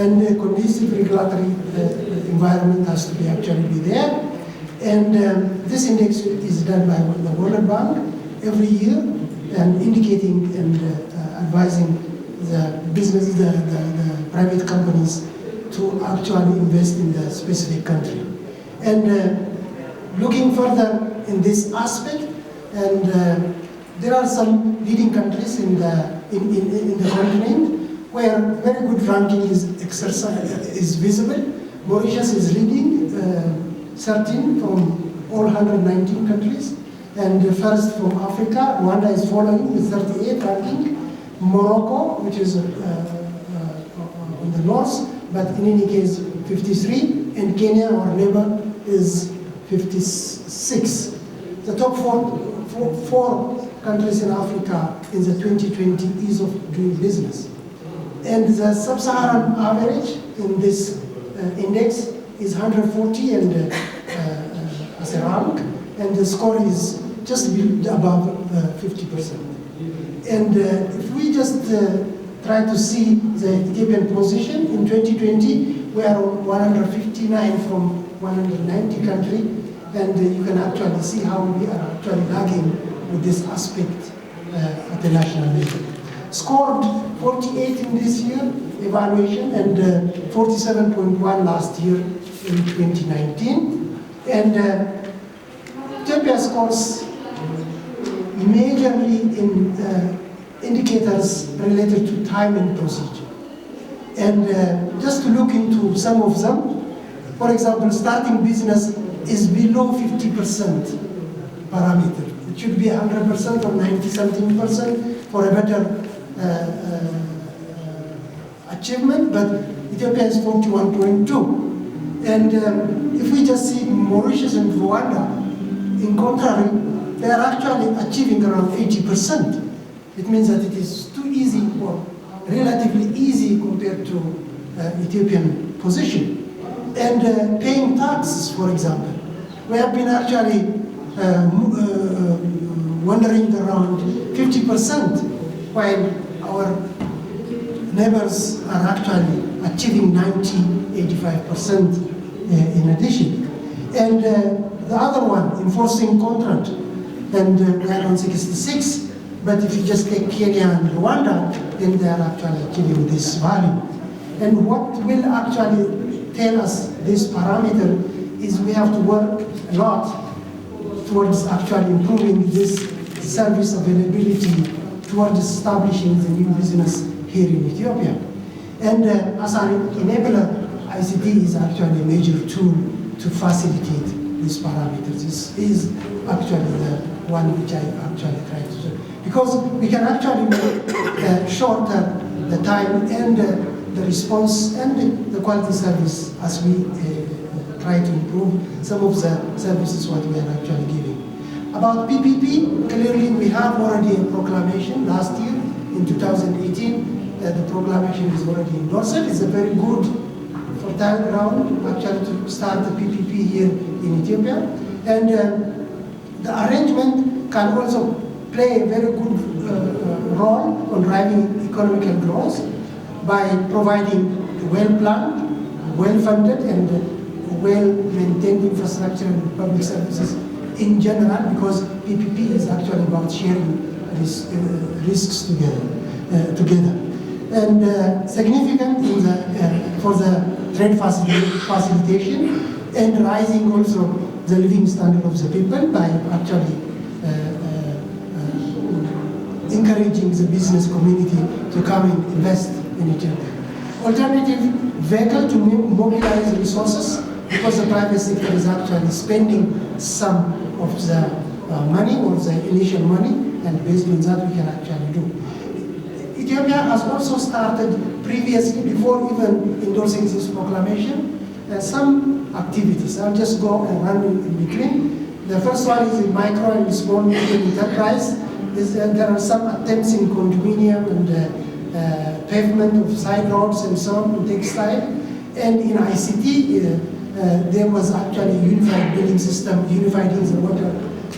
And a conducive regulatory environment has to be actually be there. And this index is done by the World Bank every year, and indicating and advising the business, the private companies to actually invest in the specific country. And looking further in this aspect, and there are some leading countries in the continent where very good ranking is visible. Mauritius is leading, 13 from all 119 countries, and the first from Africa. Rwanda is following with 38 ranking. Morocco, which is on the north, but in any case 53, and Kenya, our neighbor, is 56. The top four countries in Africa in the 2020 ease of doing business. And the sub-Saharan average in this index is 140 and as a rank, and the score is just above 50%. And if we just try to see the Ethiopian position in 2020, we are on 159 from 190 countries, and you can actually see how we are actually lagging with this aspect at the national level. Scored 48 in this year evaluation, and 47.1 last year in 2019. And Ethiopia scores majorly in indicators related to time and procedure. And just to look into some of them, for example, starting business is below 50% parameter. It should be 100% or 90-something% for a better achievement, but Ethiopia is 41.2. And if we just see Mauritius and Rwanda, in contrary, they are actually achieving around 80%. It means that it is too easy, or relatively easy compared to Ethiopian position. And paying taxes, for example, we have been actually wandering around 50%, while our neighbors are actually achieving 90-85% in addition. And the other one, enforcing contract, and we are on 66, but if you just take Kenya and Rwanda, then they are actually achieving this value. And what will actually tell us this parameter is we have to work a lot towards actually improving this service availability towards establishing the new business here in Ethiopia. And as an enabler, ICT is actually a major tool to facilitate these parameters. This is actually the one which I actually try to do. Because we can actually make shorter the time and the response and the quality service as we try to improve some of the services what we are actually giving. About PPP, clearly we have already a proclamation last year in 2018. The proclamation is already endorsed. It's a very good fertile ground actually to start the PPP here in Ethiopia. And the arrangement can also play a very good role on driving economic growth by providing well-planned, well-funded, and well-maintained infrastructure and public services in general, because PPP is actually about sharing risks together. And significant in for the trade facilitation, and rising also the living standard of the people by actually encouraging the business community to come and invest in Ethiopia. Alternative vehicle to mobilize resources, because the private sector is actually spending some of the money or the initial money, and based on that we can actually do. Ethiopia has also started previously, before even endorsing this proclamation, some activities. I'll just go and run in between. The first one is in micro and small medium enterprise. There are some attempts in condominium and pavement of side roads and so on in textile. And in ICT, there was actually a unified billing system, unified the water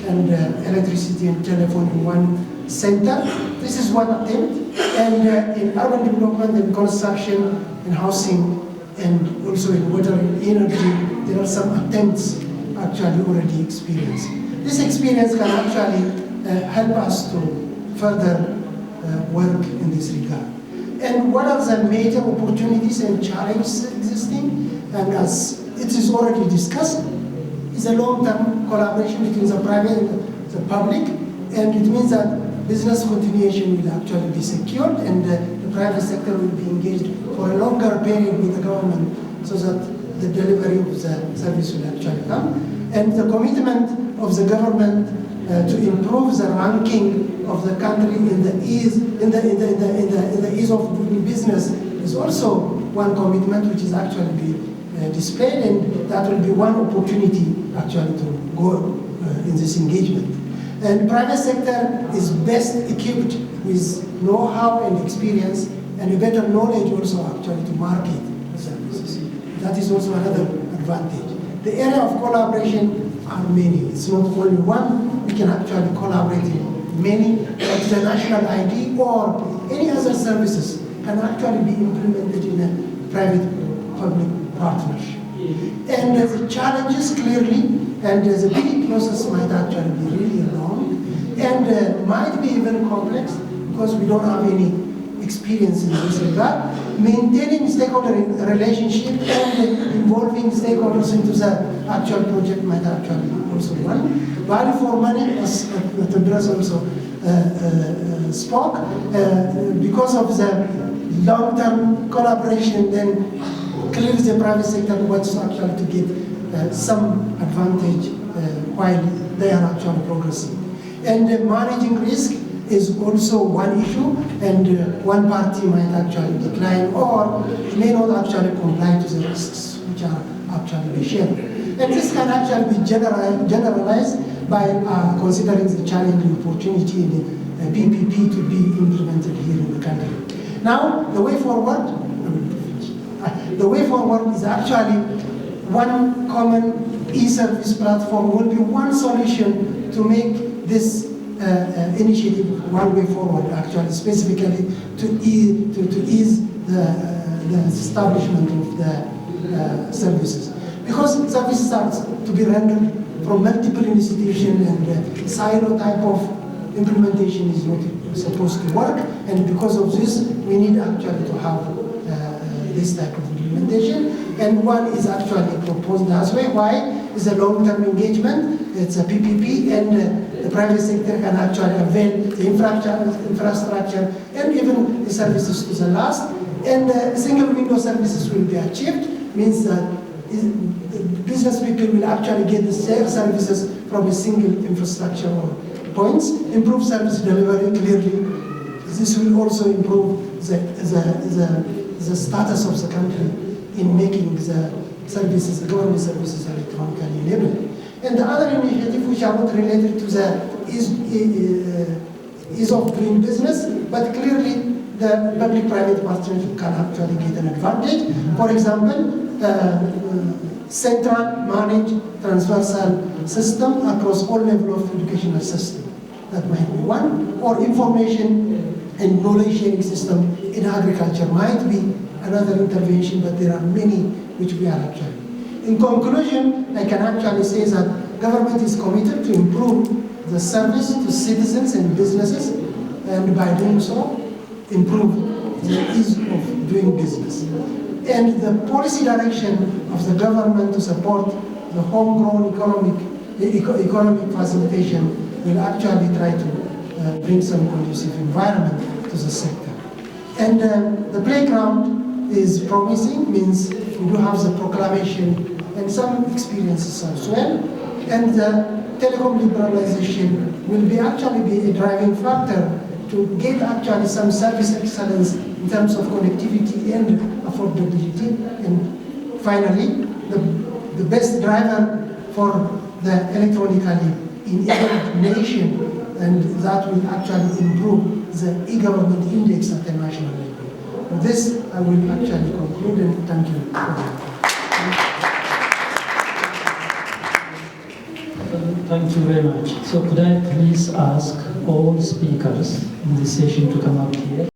and electricity and telephone in one center. This is one attempt. And in urban development and construction, in housing, and also in water and energy, there are some attempts actually already experienced. This experience can actually help us to further work in this regard. And what are the major opportunities and challenges existing? And as it is already discussed, is a long-term collaboration between the private and the public, and it means that business continuation will actually be secured, and the private sector will be engaged for a longer period with the government, so that the delivery of the service will actually come. And the commitment of the government to improve the ranking of the country in the ease of doing business is also one commitment which is actually be displayed, and that will be one opportunity actually to go in this engagement. And private sector is best equipped with know-how and experience, and a better knowledge also actually to market services. That is also another advantage. The area of collaboration are many. It's not only one. We can actually collaborate in many, like the national ID or any other services can actually be implemented in a private-public partnership. And the challenges clearly, and the bidding process might actually be really long, and might be even complex because we don't have any experience in this regard. Maintaining stakeholder relationship and involving stakeholders into the actual project might actually be also one. Value for money, as Tendras also spoke, because of the long-term collaboration, then clearly the private sector wants actually to get some advantage while they are actually progressing. And managing risk is also one issue, and one party might actually decline or may not actually comply to the risks which are actually shared. And this can actually be generalized by considering the challenging opportunity in PPP to be implemented here in the country. Now, the way forward is actually one common e-service platform will be one solution to make this initiative one way forward, actually, specifically to ease the establishment of the services. Because services are to be rendered from multiple institutions, and silo type of implementation is not supposed to work, and because of this, we need actually to have this type of implementation. And one is actually proposed as well. Why? It's a long-term engagement, it's a PPP, and the private sector can actually avail the infrastructure and even the services to the last. And single window services will be achieved, means that business people will actually get the same services from a single infrastructure or points. Improve service delivery clearly. This will also improve the status of the country in making the services, the government services, electronically enabled. And the other initiatives which are not related to the ease of doing business, but clearly the public-private partnership can actually get an advantage. For example, central managed transversal system across all levels of educational system. That might be one. Or information and knowledge sharing system in agriculture might be another intervention, but there are many which we are actually. In conclusion, I can actually say that government is committed to improve the service to citizens and businesses, and by doing so, improve the ease of doing business. And the policy direction of the government to support the homegrown economic facilitation will actually try to bring some conducive environment to the sector. And the playground is promising, means we do have the proclamation and some experiences as well. And the telecom liberalization will be actually be a driving factor to get actually some service excellence in terms of connectivity and affordability. And finally, the best driver for the electronically enabled nation, and that will actually improve the e-government index at the national level. With this, I will actually conclude, and thank you. Thank you very much. So could I please ask all speakers in this session to come up here?